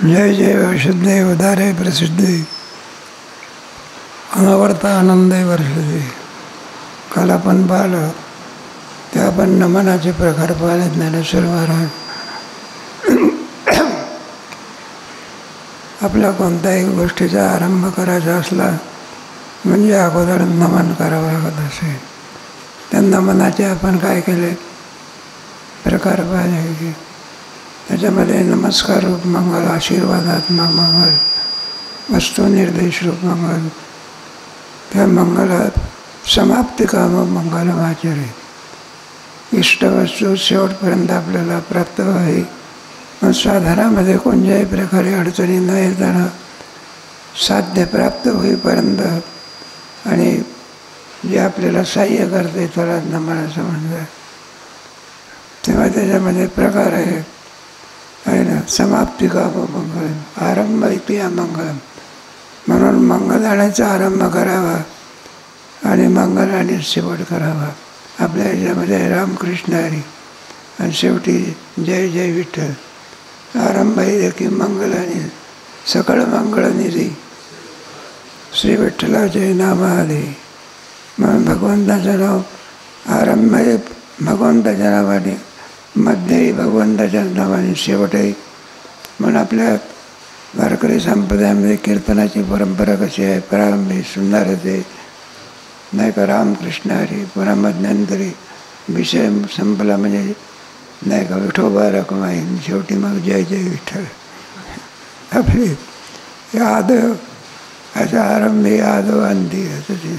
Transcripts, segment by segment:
जय जय वैशुद्धे उदारे प्रसिद्धे अनवर्त आनंदे वर्षदे. काल आपण पाहिलं ते आपण नमनाचे प्रकार पाहिले ज्ञानेश्वर महाराज. आपल्या कोणत्याही गोष्टीचा आरंभ करायचा असला म्हणजे अगोदर नमन करावं लागत असे. त्या नमनाचे आपण काय केले प्रकार पाहिले. त्याच्यामध्ये नमस्कार रूप मंगल, आशीर्वादात्मक मंगल, वस्तुनिर्देश रूप मंगल, त्या मंगलात समाप्तिकाम मंगलमाचरे. इष्टवस्तू शेवटपर्यंत आपल्याला प्राप्त व्हावी, साधनामध्ये कोणत्याही प्रकारे अडचणी न येताना साध्य प्राप्त होईपर्यंत आणि जे आपल्याला सहाय्य करते त्याला नमनाचं म्हणतात. तेव्हा त्याच्यामध्ये प्रकार आहे ना. समाप्तिकाम मंगलम, आरंभ इति अमंगलम. म्हणून मंगलानेचा आरंभ करावा आणि मंगलाने शेवट करावा. आपल्या ह्याच्यामध्ये रामकृष्ण हरी आणि शेवटी जय जय विठ्ठल. आरंभ देखील मंगलाने, सकळ मंगळनिधी श्री विठ्ठलाचे नाम आले. म्हणून भगवंताचं नाव आरंभ आहे भगवंताच्या नावाने, मध्येही भगवंताच्या नावाने, शेवटही. म्हणून आपल्या वारकरी संप्रदायामध्ये कीर्तनाची परंपरा कशी आहे, प्रारंभी सुंदर होते नाही का, रामकृष्ण हरी. पुन्हा मध्यंतरी विषय संपला म्हणजे नाही का विठोबा रखुमाई, शेवटी मग जय जय विठ्ठल. आपली आदव असा आरंभी आदव अंती असं ते.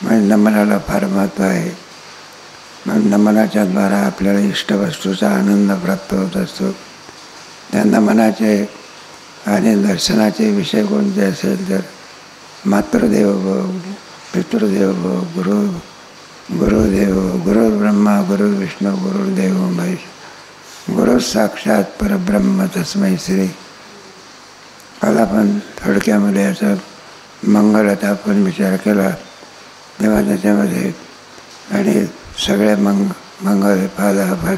म्हणजे नमनाला फार महत्त्व आहे. मग नमनाच्या द्वारा आपल्याला इष्टवस्तूचा आनंद प्राप्त होत असतो. त्या नमनाचे आणि दर्शनाचे विषय कोणते असेल तर मातृदेवोभव, पितृदेवोभव, गुरुदेव, गुरुर्ब्रह्मा गुरुर्विष्णू गुरुर्देव महेश, गुरु साक्षात परब्रह्म तस्मै श्री. काल आपण थोडक्यामध्ये असं मंगलाचा आपण विचार केला तेव्हा त्याच्यामध्ये आणि सगळे मंगल पादाभर.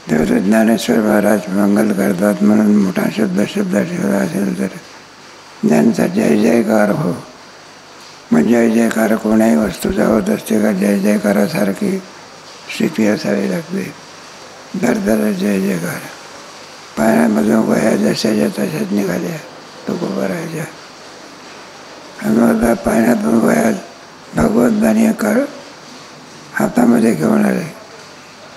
तेव्हा ज्ञानेश्वर महाराज मंगल करतात म्हणून मोठा शब्द ठेवला असेल तर ज्यांचा जय जयकार हो. मग जय जयकार कोणाही वस्तूचा होत असते का जय जयकारासारखी स्थिती असावी लागते. दर जय जयकार. पाण्यामधून वया जशाच्या तशाच निघाल्या तुकोबाराच्या. आणि पाण्यातून वया भगवंताने हातामध्ये घेऊन आले.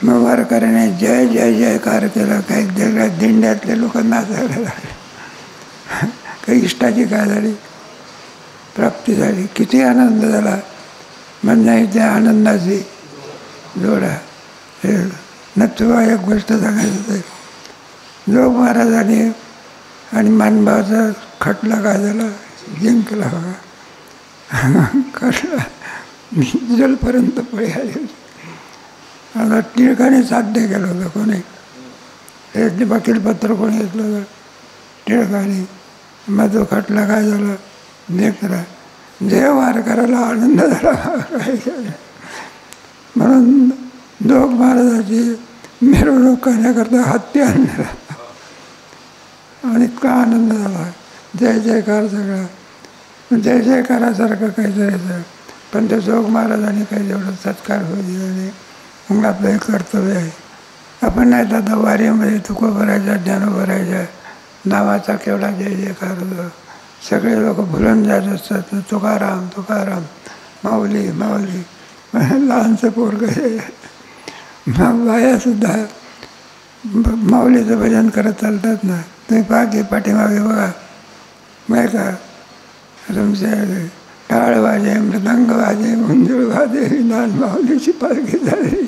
मग वारकऱ्याने जय जय जयकार केला. काही दिंड्यातले लोक नाचायला लागले. काही इष्टाची काय झाली प्राप्ती झाली. किती आनंद झाला. म्हणजे त्या आनंदाची जोडा हे नथुबा. एक गोष्ट सांगायचं तर जोग महाराजांनी आणि मानभावाचा खटला काय झाला जिंकला बघा. खटला जलपर्यंत पळी आली. आता टिळकाने साध्य केलं होतं. कोणी हे वकीलपत्र कोणी घेतलं होतं टिळकाने. मग तो खटला काय झाला जिंकला. जे वारकऱ्याला आनंद झाला काय म्हणून जोग महाराजाची मिरवणूक करण्याकरता हत्ती आणला आणि इतका आनंद झाला. जय जयकार सगळा. जय जयकारासारखं काहीतरी. पण ते जोग महाराजांनी काही एवढं सत्कार होऊ दिला नाही. मग आपलं हे कर्तव्य आहे. आपण नाही तर आता वारीमध्ये तुको भरायचा ज्ञान भरायचा नावाचा केवढा जय जयकार होतो. सगळे लोक भुलून जात असतात. तुकाराम तुकाराम, माऊली माऊली. लहानचं पोरग हे मग बायासुद्धा माऊलीचं भजन करत चालतात ना. तुम्ही पाठी पाठीमागे बघा नाही का तुमचे टाळ वाजे, मृदंग वाजे, मुंजूळ वाजे, लहान माऊलीची पालखी झाली.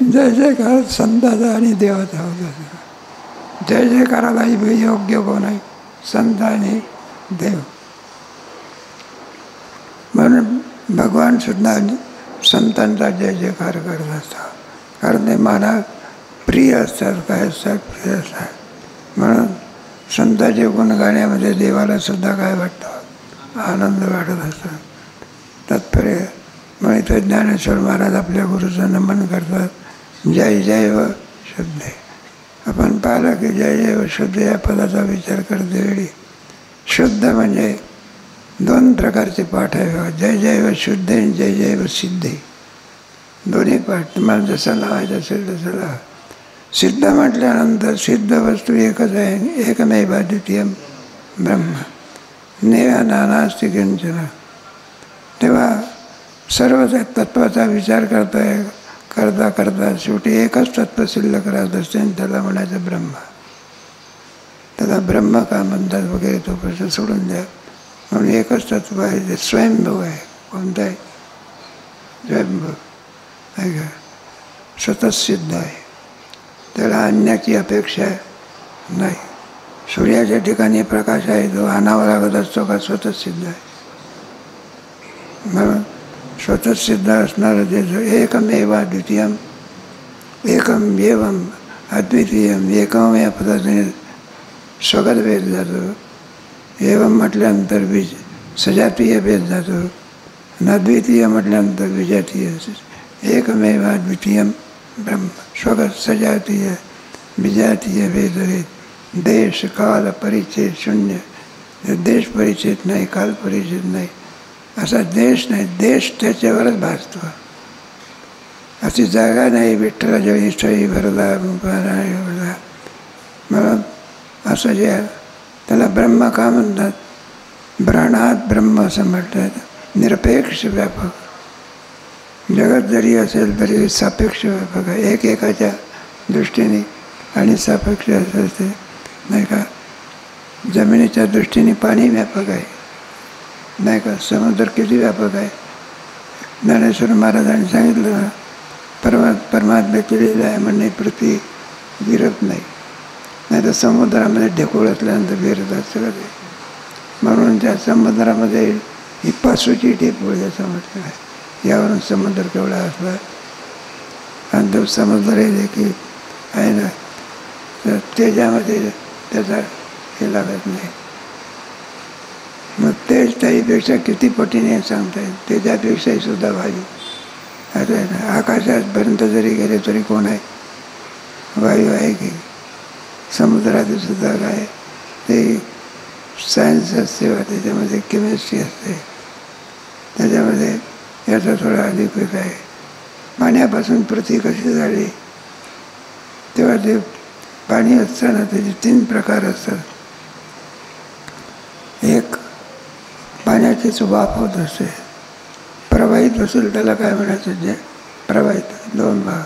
जय जयकार संताचा आणि देवाचा होता. जय जयकाराला योग्य कोण आहे संत आणि देव. म्हणून भगवान सुद्धा संतांचा जय जयकार करत असतात, कारण ते मला प्रिय असतात, काय असतात प्रिय असतात. म्हणून संतांचे गुण गाण्यामध्ये देवाला सुद्धा काय वाटतं, आनंद वाटत असतो. तात्पर्य मग इथं ज्ञानेश्वर महाराज आपल्या गुरुचं नमन करतात. जय जय व शुद्ध. आपण पाहिलं की जय जय व शुद्ध या पदाचा विचार करते वेळी शुद्ध म्हणजे दोन प्रकारचे पाठ आहे. जय जय व शुद्ध, जय जय व सिद्धे, दोन्ही पाठ. तुम्हाला जसं लावायचं असेल तसं लावा. सिद्ध म्हटल्यानंतर सिद्ध वस्तू एकच आहे, एकमेव द्वितीय ब्रह्म, नेहा नानास्ति किंचन. तेव्हा सर्व तत्वाचा विचार करता करता शेवटी एकच तत्व शिल्लक राहत असते, आणि त्याला म्हणायचं ब्रह्म. त्याला ब्रह्म का म्हणतात वगैरे तो प्रश्न सोडून द्या. म्हणून एकच तत्व आहे, ते स्वयंभू आहे. कोणतं आहे? स्वयंभू आहे का? स्वतः सिद्ध आहे, त्याला अन्याची अपेक्षा नाही. सूर्याच्या ठिकाणी प्रकाश आहे, तो आणावा लागत असतो का? स्वतः सिद्ध आहे. म्हणून स्वतः सिद्ध असणारं जे एकमेव द्वितीयम, एकम एवम अद्वितीयम, एकम या पदाने स्वगत भेद जातो. एवम म्हटल्यानंतर सजातीय भेद जातो, अद्वितीय म्हटल्यानंतर विजातीय. एकमेव द्वितीयम ब्रह्म, स्वगत सजातीय विजातीय भेद. देश काल परिच्छेद शून्य, देश परिच्छेद नाही, काल परिच्छेद नाही. असा देश नाही, देश त्याच्यावरच भासतो. अशी जागा नाही विठ्ठलाच्या इष्टही भरला भरला. म्हणून असं जे त्याला ब्रह्म का म्हणतात? ब्रणात ब्रह्म असं म्हणतात. निरपेक्ष व्यापक. जगत जरी असेल तरी सापेक्ष व्यापक आहे, एकेकाच्या दृष्टीने आणि सापेक्ष असते नाही का. जमिनीच्या दृष्टीने पाणी व्यापक आहे नाही का. समुद्र किती व्यापक आहे. ज्ञानेश्वर महाराजांनी सांगितलं ना, परमात्म्याची लीला आहे म्हणणे पृथ्वी विरत नाही, नाही तर समुद्रामध्ये ढेकूळ असल्यानंतर विरतात सगळं ते. म्हणून त्या समुद्रामध्ये ही पासूची ढेकूळ याचा म्हटलं आहे. यावरून समुद्र केवढा असला, आणि तो समुद्र हे देखील आहे ना, तर त्याच्यामध्ये त्याचा हे लागत नाही. मग तेच त्याहीपेक्षा किती पटीने सांगता येईल, त्याच्यापेक्षाही सुद्धा वायू असं आहे ना. आकाशापर्यंत जरी गेले तरी कोण आहे? वायू आहे की. समुद्रात सुद्धा काय ते सायन्स असते, त्याच्यामध्ये केमिस्ट्री असते, त्याच्यामध्ये याचा थोडा अधिक आहे. पाण्यापासून पृथ्वी कशी झाली, तेव्हा ते पाणी असताना त्याचे 3 प्रकार असतात. एक पाण्याचीच वाफ होत असते, प्रवाहित असेल त्याला काय म्हणायचं, जे प्रवाहित 2 भाग.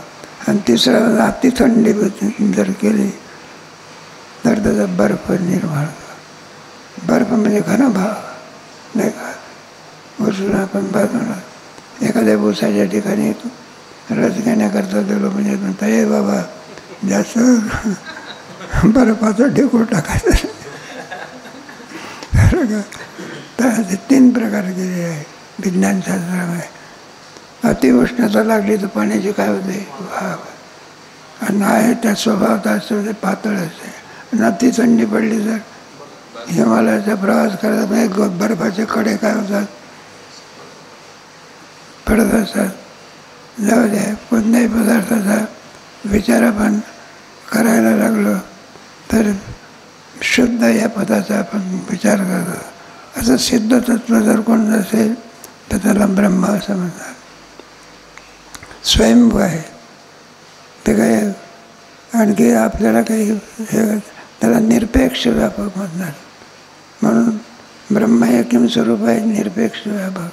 आणि तिसरा अति थंडी जर केली तर त्याचा बर्फ निर्माण होतो. बर्फ म्हणजे घन भाग नाही का. बसून आपण बाजूला एखाद्या ऊसाच्या ठिकाणी रस घेण्याकरता गेलो म्हणजे म्हणता, हे बाबा जास्त बर्फाचा ढेकूळ टाकायचं. तर 3 प्रकार केले आहे विज्ञानशास्त्रामध्ये. अतिउष्णता लागली तर पाण्याची काय होते, वाफ. आणि आहे त्या स्वभावात असतं ते पातळ असते. आणि अति थंडी पडली तर हिमालयाचा प्रवास करतात म्हणजे बर्फाचे कडे काय होतात, पडत असतात. जाऊ द्या, कोणत्याही पदार्थाचा विचार आपण करायला लागलो तर शुद्ध या पदाचा आपण विचार करतो. असं सिद्ध तत्व जर कोण असेल तर त्याला ब्रह्म असं म्हणतात. स्वयंभू आहे ते. काय आणखी आपल्याला काही हे त्याला निरपेक्ष व्यापक म्हणतात. म्हणून ब्रह्म हे किम स्वरूप आहे, निरपेक्ष व्यापक.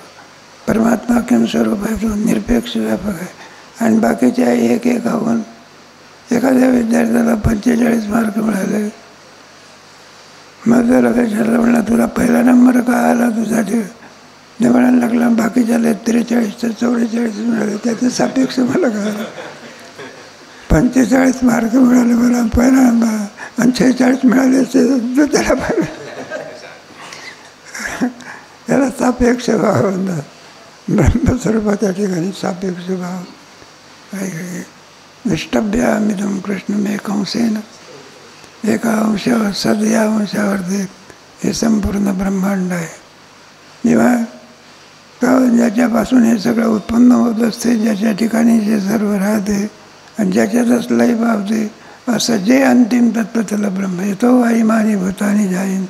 परमात्मा किम स्वरूप आहे, तो निरपेक्ष व्यापक आहे. आणि बाकीच्या एक होऊन एखाद्या विद्यार्थ्याला 45 मार्क मिळाले, मग त्याला विचारलं, म्हणला तुला पहिला नंबर का आला तुझा? ते म्हणायला लागला बाकीच्याला 43 तर 44 मिळाले, त्याचं सापेक्ष मला कळालं. 45 मार्क मिळाले मला पहिला नंबर, आणि 46 मिळाले असते तर त्याला पाहिजे. त्याला सापेक्ष भाव म्हणतात. ब्रह्मस्वरूपाच्या ठिकाणी सापेक्ष भाव काही निष्ठभ्यामिदं कृष्णमेकंसेन एका अंशावर सदया अंशावरती हे संपूर्ण ब्रह्मांड आहे. जेव्हा ज्याच्यापासून हे सगळं उत्पन्न होत असते, ज्याच्या ठिकाणी जे सर्व राहते आणि ज्याच्यातच लय पावते, असं जे अंतिम तत्व त्याला ब्रह्म येतो. वायुमानी भूतानी जाईन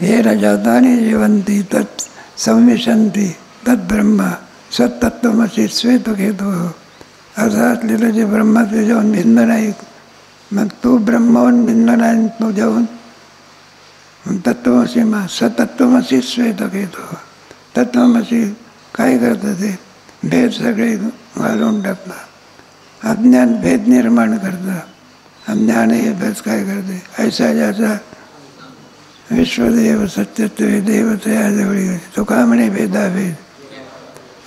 हे न जातानी जीवंती तत् संविशंती तत् ब्रह्मा सत्तत्वमसी श्वेतकेतु. असं असलेलं जे ब्रह्मा तुझ्याहून भिन्न नाही, मग तू ब्रह्माहून भिन्न नाही, तू जाऊन तत्वमसी मा सतत्वमसी श्वेतकेतु. तत्वमसी काय करतं ते भेद सगळे घालून टाकतं. अज्ञान भेद निर्माण करतं. अज्ञान हे भेद काय करते, ऐसा ज्याचा विश्वदेव सत्यत्व देवतया जवळी तुका म्हणे भेदाभेद.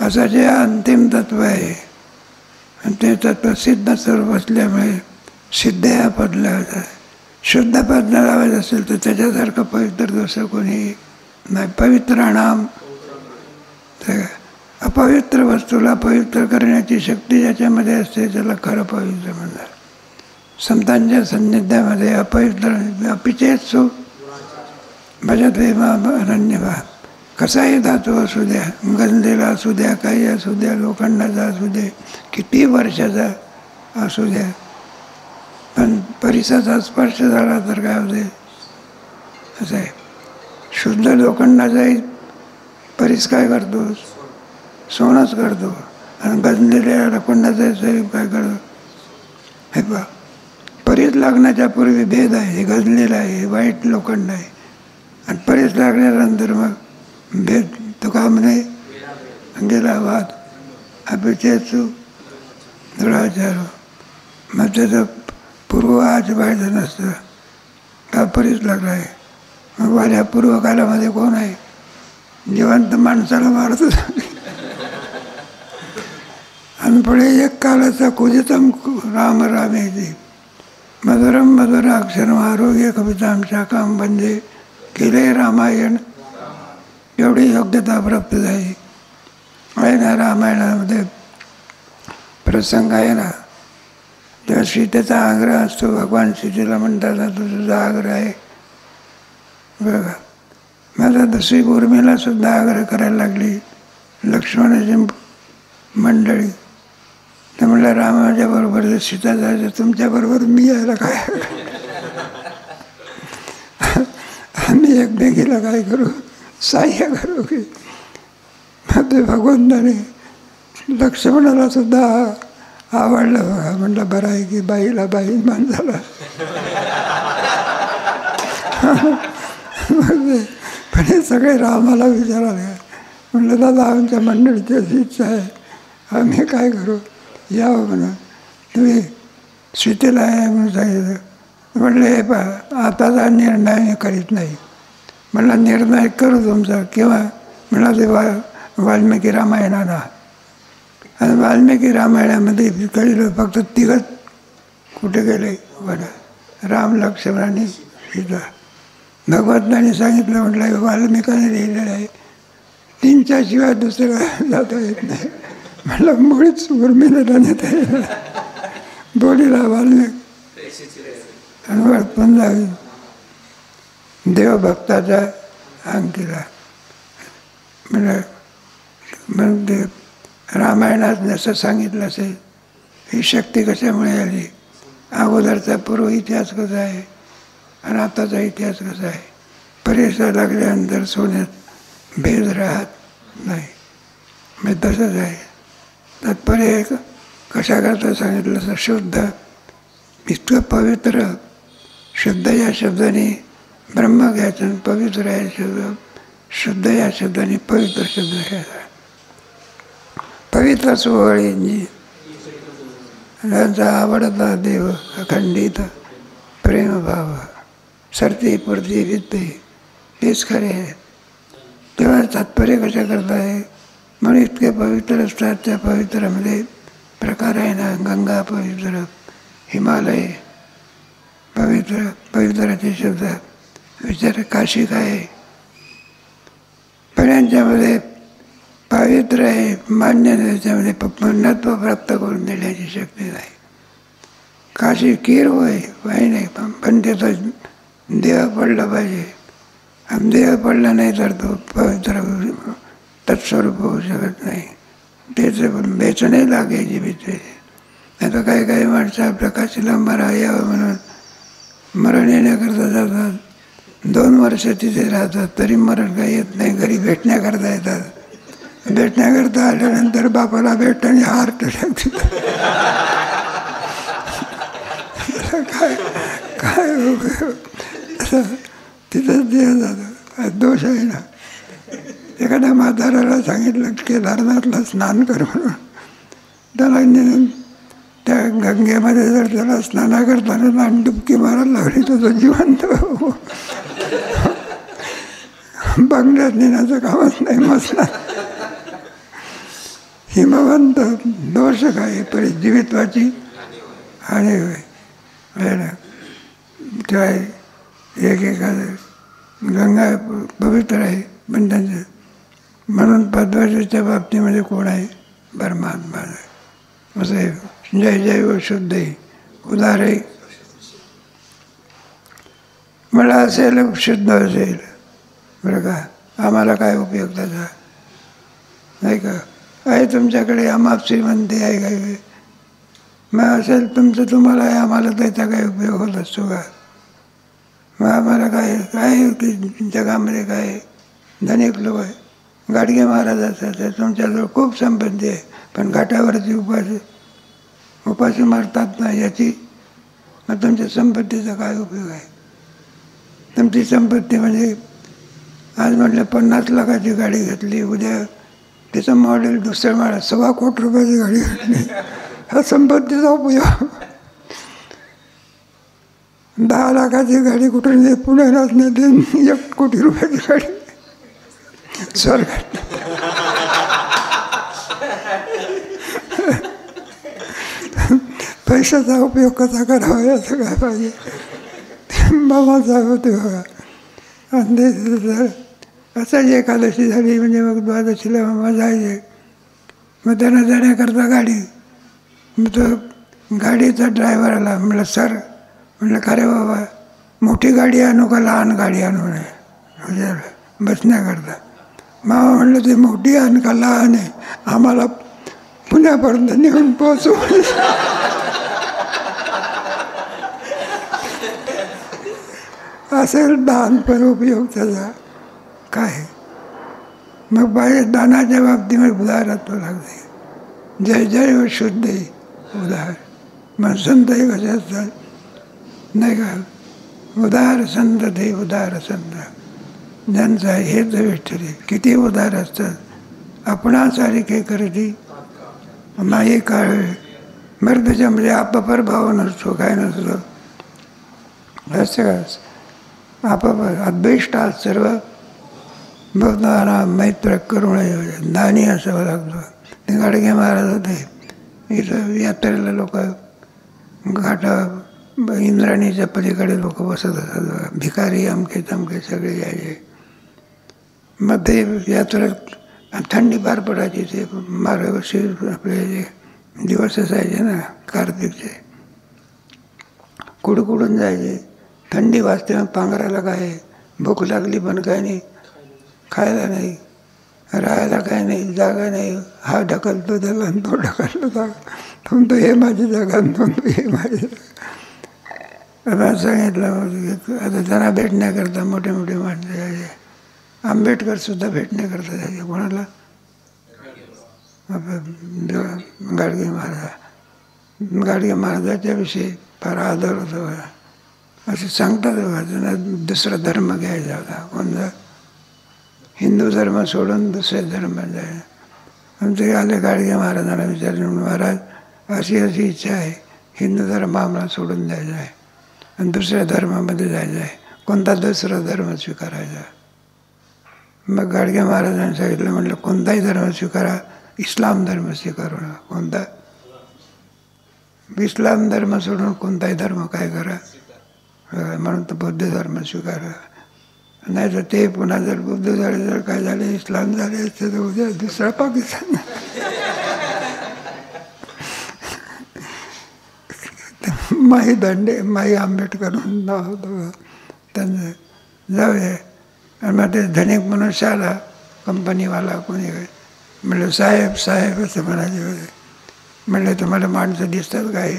असं जे अंतिम तत्व आहे आणि ते तत्व सिद्ध स्वरूप असल्यामुळे सिद्ध या पदला होता. शुद्ध पदला लावायचं असेल तर त्याच्यासारखं पवित्र दुसरं कोणी नाही. पवित्राणाम अपवित्र वस्तूला पवित्र करण्याची शक्ती ज्याच्यामध्ये असते त्याला खरं पवित्र म्हणतात. संतांच्या सान्निध्यामध्ये अपवित्र अपिचेत्सु भजत अनन्यभा. कसाही धातू असू द्या, गंजलेला असू द्या, काही असू द्या, लोखंडाचा असू दे, किती वर्षाचा असू द्या, पण परिसाचा स्पर्श झाला तर काय होते असं आहे. शुद्ध लोखंडाचाही परीस काय करतो, सोनंच करतो. आणि गंजलेल्या लोखंडाचा काय करतो, हे पहा परीस लागण्याच्या पूर्वी भेद आहे. हे गंजलेलं आहे, हे वाईट लोखंड आहे. आणि परीस लागल्यानंतर मग भेद तो का म्हणे गेला वाद अभिचेतू दुराचार. मग त्याचं पूर्व आज व्हायचं नसतं, का परीस लागला आहे. मग माझ्या पूर्वकालामध्ये कोण आहे, जिवंत माणसाला मारत आणि पुढे एक कालाचा कुजितम राम रामेची मधुरम मधुर अक्षरम आरोग्य कविताम शाखाम बंदे केले रामायण. एवढी योग्यता प्राप्त झाली आहे ना. रामायणामध्ये प्रसंग आहे ना, तेव्हा सीतेचा आग्रह असतो. भगवान सीतेला म्हणतात ना, तुझा आग्रह आहे बघा. माझा दुसरी उर्मिला सुद्धा आग्रह करायला लागली, लक्ष्मणाची मंडळी. तर म्हणलं रामाच्या बरोबर सीता जायचं, तुमच्याबरोबर मी यायला काय, आम्ही एकमेकीला काय करू, सहाय्य करू की. मग ते भगवंताने लक्ष्मणाला सुद्धा आवडलं बघा. म्हटलं बरं आहे की बाईला बाई माणसाला. पण हे सगळे रामाला विचारायला. म्हटलं दादा आमच्या मंडळीची अशी इच्छा आहे, आम्ही काय करू, यावं म्हणून. तुम्ही सीतेला आहे म्हणून सांगितलं. म्हटलं हे पहा आताचा निर्णय मी करीत नाही. म्हणला निर्णय करू तुमचा केव्हा. म्हणला ते वाल्मिकी रामायणाला. आणि वाल्मिकी रामायणामध्ये कळलं फक्त तिघच कुठे गेले बरं, राम लक्ष्मण आणि सीता. भगवंताने सांगितलं म्हटलं वाल्मिकाने लिहिलेलं आहे, 3च्या शिवाय दुसऱ्याला जाता येत नाही. म्हटलं मुळीच उर्मिला नेता येईल बोलीला वाल्मिक. आणि पण जावी देवभक्ताचा अंकिला. म्हणून ते रामायणात जसं सांगितलं असेल, ही शक्ती कशामुळे आली, अगोदरचा पूर्व इतिहास कसा आहे आणि आताचा इतिहास कसा आहे. परीक्षा लागल्यानंतर सोन्यात भेद राहत नाही. मग तसंच आहे. तात्पर्य कशाकरता सांगितलं असं शुद्ध, इतकं पवित्र. शुद्ध या शब्दाने ब्रह्म घ्यायचं, पवित्र या शब्द, शुद्ध या शब्दाने पवित्र शब्द घ्यायचा. पवित्र सोहळींची त्यांचा आवडता देव अखंडित प्रेमभाव सरती पुरती विद्ये हेच खरे आहे. तेव्हा तात्पर्य कशा करता आहे म्हणून इतके पवित्र असतात. त्या पवित्रामध्ये प्रकार आहे ना, गंगा पवित्र, हिमालय पवित्र, पवित्राचे शब्द विचार. काशी काय पण यांच्यामध्ये पावित्र्य आहे मान्य त्याच्यामध्ये पूर्णत्व प्राप्त करून देण्याची शक्ती नाही. काशी कीर होय काही नाही, पण त्याचं देह पडलं पाहिजे. आणि देह पडला नाही तर तो पवित्र तत्स्वरूप होऊ शकत नाही. त्याचं बेचणे लागायची भीती. आता काही काही माणसं आपल्या काशीला मरा यावं म्हणून मरण येण्याकरता जातात. 2 वर्ष तिथे राहतात तरी मरण काही येत नाही. घरी भेटण्याकरता येतात. भेटण्याकरता आल्यानंतर बापाला भेट आणि हार्ट अटॅक देतात. काय काय तिथंच देह जातं. दोष आहे ना. एखाद्या म्हाताऱ्याला सांगितलं केदारनाथला स्नान कर म्हणून, त्याला त्या गंगेमध्ये जर त्याला स्नाना करताना डुबकी मारायला लागली तर तो जिवंत बंगल्यात नेण्याचं कामच नाही. मसला हिमवंत दोष काय जीवित्वाची आणि काय एकेकाचं गंगा पवित्र आहे पण त्यांचं म्हणून पद्माच्या बाबतीमध्ये कोण आहे? परमात्मा आहे. असं आहे. जय जय व शुद्ध आहे, उदार आहे. मला असेल शुद्ध असेल बरं का, आम्हाला काय उपयोग त्याचा नाही का? आहे तुमच्याकडे अमाप श्रीमंती आहे काय? मग असेल तुमचं तुम्हाला आहे, आम्हाला त्याचा काय उपयोग होत असतो का? मग आम्हाला काय काय जगामध्ये काय धनिक लोक आहे. गाडगे महाराज असतात तुमच्याजवळ खूप संपत्ती आहे पण घाटावरची उपाशी मारतात ना याची. मग तुमच्या संपत्तीचा काय उपयोग आहे? तुमची संपत्ती म्हणजे आज म्हटलं 50 लाखाची गाडी घेतली, उद्या त्याचं मॉडेल दुसऱ्या माळा 1.25 कोटी रुपयाची गाडी घेतली. हा संपत्तीचा उपयोग. 10 लाखाची गाडी कुठून पुण्यालाच नाही 1 कोटी रुपयाची गाडी स्वर्गात. पैशाचा उपयोग कसा करावा याचं काय पाहिजे बाबा सांगतो बघा. आणि असाच एकादशी झाली म्हणजे मग द्वादशीला मजा आहे. मग त्यांना जाण्याकरता गाडी, मग तो गाडीचा ड्रायव्हर आला. म्हटलं सर, म्हटलं का रे बाबा मोठी गाडी आणू का लहान गाडी आणू नये बसण्याकरता? मामा म्हटलं ते मोठी आण का लहान आहे, आम्हाला पुण्यापर्यंत नेऊन पोहोचू. असेल दान पण उपयोग त्याचा काय? मग बाहेर दानाच्या बाबतीमध्ये उदारत्व लागते. जय जय व शुद्ध उदार. मग संतही कसे असतात नाही का? उदार संत ते उदार संत ज्यांचा हेच विठ्ठल किती उदार असतात. आपणासारखे करती नाही काळ बरं त्याच्यामध्ये आपापर भाव नसतो काय नसतो असं का? आपापर अद्वेष्टा सर्व भक्तांना मैत्र करुण दानी असावं लागतं. ते गाडगे महाराज होते. इथं यात्रेला लोक घाटा इंद्राणीच्या पलीकडे लोक बसत असतात. भिकारी अमके तमके सगळे यायचे. मग ते यात्रेत थंडी फार पडायची. ते मार्गवर्षी आपले जे दिवस असायचे ना कार्तिकचे, कुडकुडून जायचे. थंडी वाजते. मग पांघरायला काय, भूक लागली पण काय नाही, खायला नाही, राहायला काय नाही, जागा नाही. हा ढकलतो त्याला आणि तो ढकलतो जागा. तो हे माझी जागा आणि तो हे माझी जागा. आता सांगितलं आता त्यांना भेटण्याकरता मोठे मोठे माणसं यायचे. आंबेडकर सुद्धा भेटण्याकरता जायचे. कोणाला? गाडगे महाराज. गाडगे महाराजाच्या विषयी फार आदर होतो. असं सांगतात त्यांना दुसरा धर्म घ्यायचा होता. कोणता? हिंदू धर्म सोडून दुसरे धर्म जायचे. आमचे आले गाडगे महाराजांना विचारले, महाराज अशी अशी इच्छा आहे, हिंदू धर्म आम्हाला सोडून द्यायचा आहे आणि दुसऱ्या धर्मामध्ये जायचं आहे, कोणता दुसरा धर्म स्वीकारायचा? मग गाडगे महाराजांनी सांगितलं, म्हटलं कोणताही धर्म स्वीकारा, इस्लाम धर्म स्वीकारू नका. कोणता? इस्लाम धर्म सोडून कोणताही धर्म काय करा, म्हणून तर बौद्ध धर्म स्वीकारा. नाही तर ते पुन्हा जर बुद्ध झाले, जर काय झाले, इस्लाम झाले तर उद्या दुसरा पाकिस्तान. माई दांडे, माई आंबेडकर नाव होतं त्यांचं, जाऊया. आणि मग ते धनिक मनुष्य आला, कंपनीवाला कोणी, म्हणलं साहेब साहेब असं म्हणाले होते. म्हणलं तुम्हाला माणसं दिसतात काय?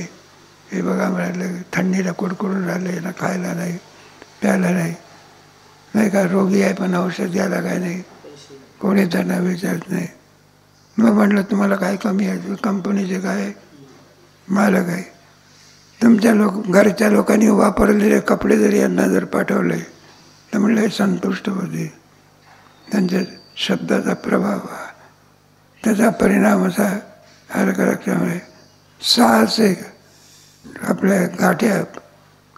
हे बघा म्हणाले, थंडीला कुडकुडून राहिले ना, खायला नाही, प्यायला नाही, नाही का, रोगी आहे पण औषध घ्यायला काय नाही, कोणी त्यांना विचारत नाही. मग म्हटलं तुम्हाला काय कमी आहे? कंपनीचे काय मालक आहे, तुमच्या घरच्या लोकांनी वापरलेले कपडे जरी यांना जर पाठवले तर म्हणलं संतुष्ट होते. त्यांच्या शब्दाचा प्रभाव, त्याचा परिणाम असा हरकरक्षामुळे 600 आपल्या गाठ्या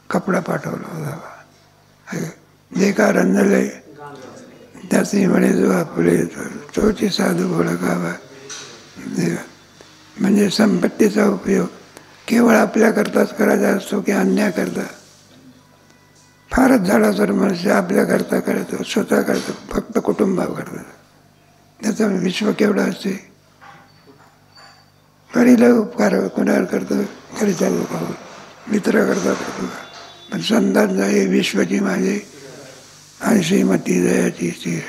कपडा पाठवला होता. जे का रंजले त्याची म्हणे जो आपले तोची साधू ओळखावा. म्हणजे संपत्तीचा उपयोग केवळ आपल्याकरताच करायचा असतो की अन्याकरता? फारच झाला तर मनुष्य आपल्याकरता करतो, स्वतः करतो, फक्त कुटुंबाकरता. त्याचं विश्व केवढं असते. करीला उपकार कोणावर करतो? घरच्या लोकांवर, मित्र करता करतो. पण संतांचं हे विश्वची माझे आणि श्रीमती दयाची स्थिर.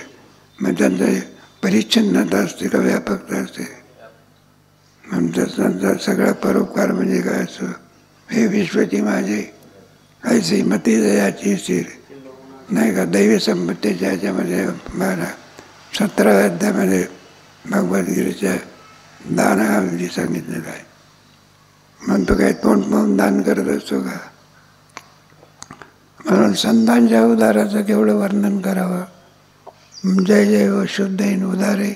मग त्यांचं परिच्छिन्नता असते का व्यापकता असते? म्हणतात त्यांचा सगळा परोपकार म्हणजे काय असतो? हे विश्वची माझे ऐसी मती दयाची स्थिर, नाही का? दैवी संपत्तीच्या ह्याच्यामध्ये 17व्या अध्यायामध्ये भगवद्गीतेच्या दानाविषयी सांगितलेलं आहे. म्हणतो काय तोंड पाहून दान करत असतो का? म्हणून संतांच्या उदाराचं केवढं वर्णन करावं. जय जय व शुद्धैन उदारे,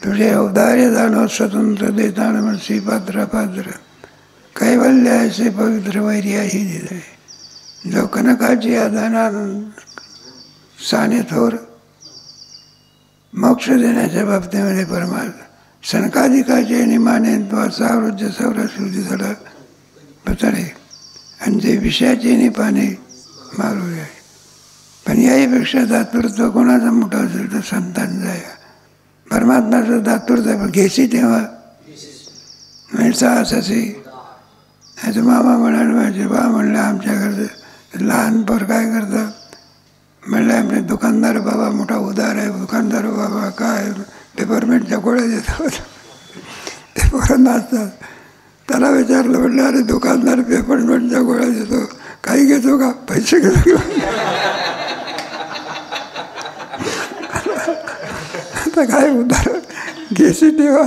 तुझे अवदार्य दानो स्वतंत्र देताना म्हण श्रीपात्र पात्र, कैवल्य ऐसे पवित्र वैर्याही दिले. जो कनकाची आदाना साने थोर, मोक्ष देण्याच्या बाबतीमध्ये परमार्थ सनकाधिकाचे निमाने तो सावृज्य सौरश्रुती झाला पतळे, आणि ते विषयाचे निपाने मारू आहे. पण याहीपेक्षा दातृत्व कोणाचा मोठा असेल तर संतांचा आहे. परमात्माचं दातृत्व घेसी तेव्हा साहसी. ह्याचं मामा म्हणाल माझे बा म्हणलं आमच्या घरचं लहान पोर काय करतं? म्हणलं आपले दुकानदार बाबा मोठा उदार आहे. दुकानदार बाबा काय पेपरमेंटच्या गोळ्या देतात, ते पोरं नाचतात. त्याला विचारलं, म्हटलं अरे दुकानदार पेपरमेंटच्या गोळ्या देतो, काही घेतो का? पैसे घेतो का? आता काय उदार घेसी देवा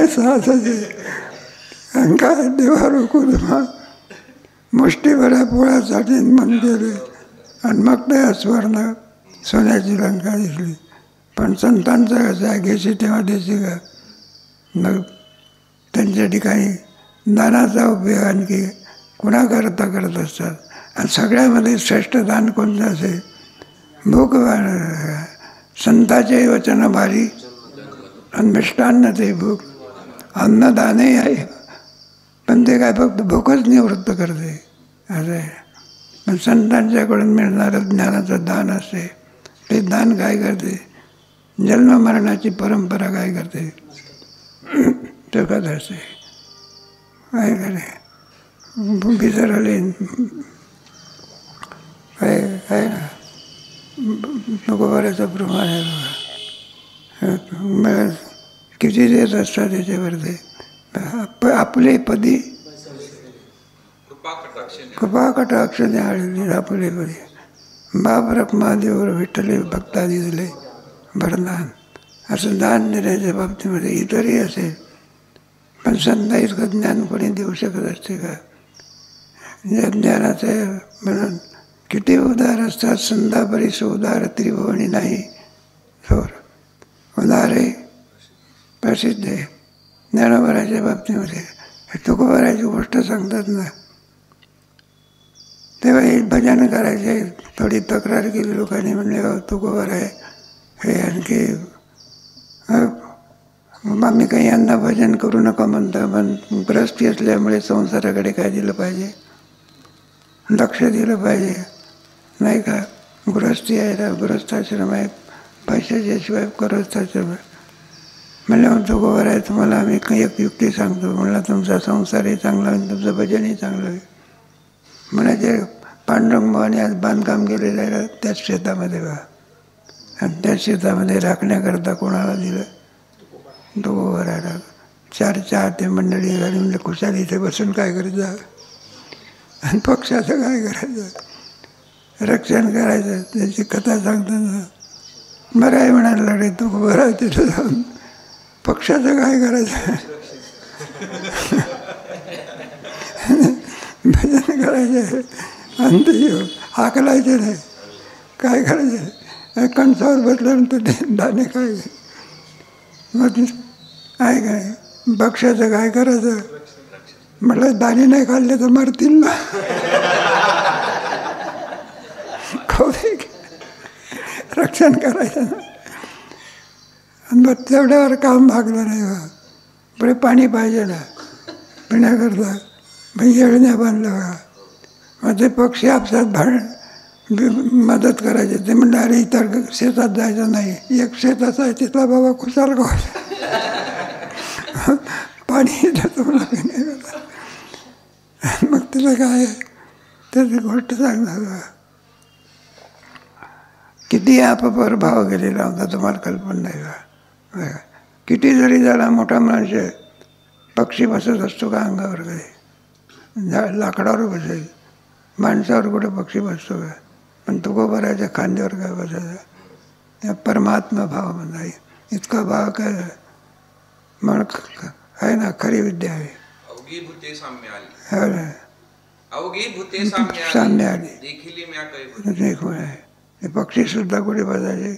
साहसाचे काय देवा रोखू मग मुष्टीभऱ्या पोळ्यासाठी मन केले. आणि मग ते स्वर्ण सोन्याची लंका दिसली. पण संतांचं कसं आहे, घेशी तेव्हा देशी का? मग त्यांच्या ठिकाणी दानाचा उपयोग आणखी कुणाकरता करत असतात. आणि सगळ्यामध्ये श्रेष्ठ दान कोणतं असेल? भूक. संताचे वचन भारी आणि मिष्टान्न ते भूक. अन्नदानही आहे पण ते काय फक्त भूकच निवृत्त करते असं आहे. पण संतांच्याकडून मिळणारं ज्ञानाचं दान असते. ते दान काय करते? जन्ममरणाची परंपरा काय करते? टोकत असते. काय करे बिचारले काय काय ना नको प्रमाण आहे बघा. किती देत असतात त्याच्यावरती. आपले पदी कृपा कटाक्षने आळली आपले पदी. बाप रखमादेवर विठ्ठले भक्तादी दिले वरदान. असं दान देण्याच्या बाबतीमध्ये इतरही असेल पण संत इतकं ज्ञान कोणी देऊ शकत असते का? या ज्ञानाचं म्हणून किती उदार असतात. संतापरीस उदार त्रिभुवनी नाही थोर. उदार आहे प्रसिद्ध आहे. ज्ञानोबराच्या बाबतीमध्ये तुकोबाराची गोष्ट सांगतात ना, तेव्हा हे भजन करायचे. थोडी तक्रार केली लोकांनी, म्हणले तुकोबार आहे हे आणखी आम्ही काही यांना भजन करू नका म्हणता, पण ग्रस्ती असल्यामुळे संसाराकडे काय दिलं पाहिजे? लक्ष दिलं पाहिजे नाही का? गृहस्थी आहे, गृहस्थाश्रम आहे, पैशाच्याशिवाय गृहस्थाश्रम आहे. म्हणलं तुकोबर आहे, तुम्हाला आम्ही एक युक्ती सांगतो. म्हणलं तुमचा संसारही चांगला होईल, तुमचं भजनही चांगलं होईल. म्हणायचे पांडुरंग भावाने आज बांधकाम केलेलं आहे त्याच शेतामध्ये बघा, आणि त्या शेतामध्ये राखण्याकरता कोणाला दिलं? तुकोबर आहे. 4 चाहते मंडळी झाली. म्हणजे खुशाली इथे बसून काय करायचं, आणि पक्षाचं काय करायचं, रक्षण करायचं. त्याची कथा सांगताना बरं आहे म्हणायला लागले, तुकोबर आहे तिथं जाऊन पक्षाचं काय करायचं, भजन करायचं, अंत हाकलायचे नाही, काय करायचं. कणसावर बसल्यानंतर ते दाणे काय मग आहे काय, पक्षाचं काय करायचं. म्हटलं दाणे नाही खाल्ले तर मरतील ना. रक्षण करायचं ना. आणि मग तेवढ्यावर काम भागलं नाही बा. पुढे पाणी पाहिजे ना पिण्याकरता, मग येळण्या बांधलं बघा. मग ते पक्षी आपसात मदत करायचे. ते म्हणलं अरे इतर शेतात जायचं नाही, एक शेताचा आहे तिथला बाबा खुशाल गाव पाणी तुम्हाला पिण्याकरता. मग तिला काय त्याची गोष्ट सांगणार. किती आपापर भाव गेलेला होता तुम्हाला कल्पना नाही का. किती जरी झाला मोठा माणूस आहे, पक्षी बसत असतो का अंगावर, कधी लाकडावर बसेल, माणसावर कुठे पक्षी बसतो का. पण तुकोबराच्या खांद्यावर काय बसायचा. त्या परमात्मा भाव म्हणा, इतका भाव काय म्हण आहे ना, खरी विद्या आहे. साम्य आली. ते पक्षी सुद्धा कुठे बसायचे,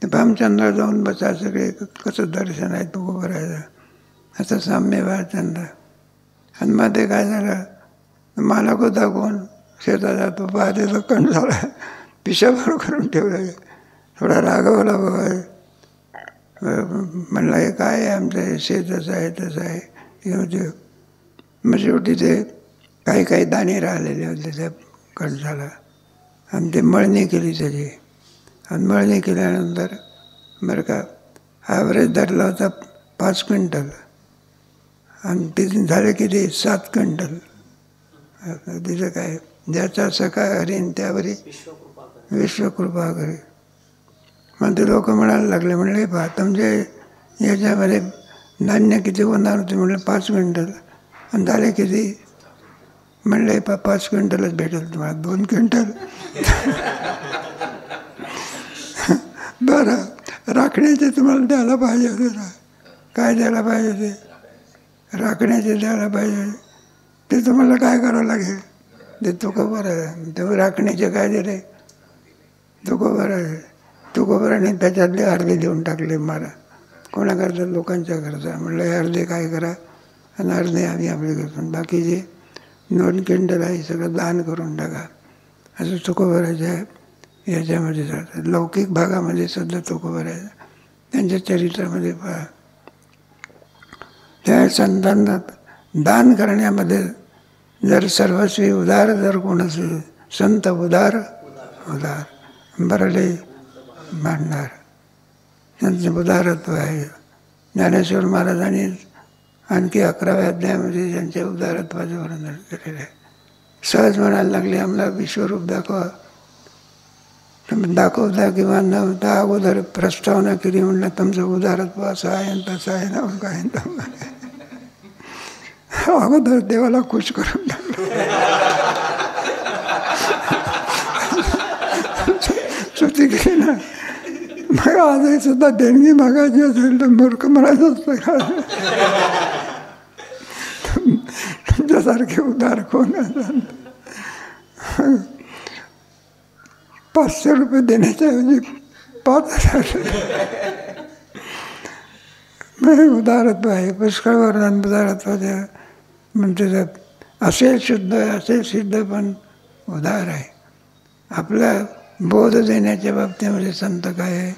ते भामचंद्र जाऊन बसा. सगळे कसं दर्शन आहे तुकोबरायचं, असं साम्य भामचंद्र. आणि मग ते काय झालं, मालक होता कोण शेतात जातो पाहते तो कण झाला, पिशाभर करून ठेवलं. थोडा रागवला बाबा, म्हणलं हे काय आहे आमचं शेतच आहे तसं आहे. मग शेवटी ते काही दाणे राहिलेले होते त्या कणसाला, आणि ते मळणी केली त्याची. आणि मळणी केल्यानंतर बरं का ॲव्हरेज धरला होता 5 क्विंटल, आणि ते झाले किती 7 क्विंटल. तिचं काय, ज्याचा सकाळ हरीन त्यावरी विश्वकृपा करी. मग ते लोक म्हणायला लागले, म्हणले पहा तुमचे याच्यामध्ये धान्य किती होणार होते. म्हणलं 5 क्विंटल. आणि झाले किती, म्हणले 5 क्विंटलच भेटेल तुम्हाला, 2 क्विंटल. बरं राखण्याचे तुम्हाला द्यायला पाहिजे होते ना. काय द्यायला पाहिजे ते, राखण्याचे द्यायला पाहिजे. ते तुम्हाला काय करावं लागेल, ते तुकोबर आहे. ते राखण्याचे काय दिले, तुकोबर आहे. तुकोबराने त्याच्यातले अर्धे देऊन टाकले मला. कोणाकरता, लोकांच्या करता. म्हणलं हे अर्धे काय करा, आणि अर्धे आम्ही आपले करतो, बाकीचे 2 क्विंटल आहे सगळं दान करून टाका. असं तुकोबराच्या याच्यामध्ये जातात. लौकिक भागामध्ये सुद्धा तुकोबराच्या त्यांच्या चरित्रामध्ये पहा. त्या संतांना दान करण्यामध्ये जर सर्वस्वी उदार जर कोण असेल, संत उदार बरले मांडणार, त्यांचं उदारत्व आहे. ज्ञानेश्वर महाराजांनी आणखी 11व्या अध्यायामध्ये त्यांच्या उदारत्वाचं वर्णन केलेलं आहे. सहज म्हणायला लागले आम्हाला विश्वरूप दाखवा. दाखवता किंवा नव्हता अगोदर प्रस्तावना केली. म्हणलं तुमचं उदारत्व असं आहे आणि तसं आहे ना, काय अगोदर देवाला खुश करून टाकलं. चुकी केली ना. मग आजही सुद्धा देणगी मागायची असेल तर मूर्ख म्हणायचं असतं का. तुमच्यासारखे उदार कोण असतात. 500 रुपये देण्याच्याऐवजी 5000. उदारत्व आहे. पुष्कळ वर्णन उदारत्वाच्या म्हणते. असेल शुद्ध, असेल सिद्ध, पण उदार आहे. आपला बोध देण्याच्या बाबतीमध्ये संत काय आहे,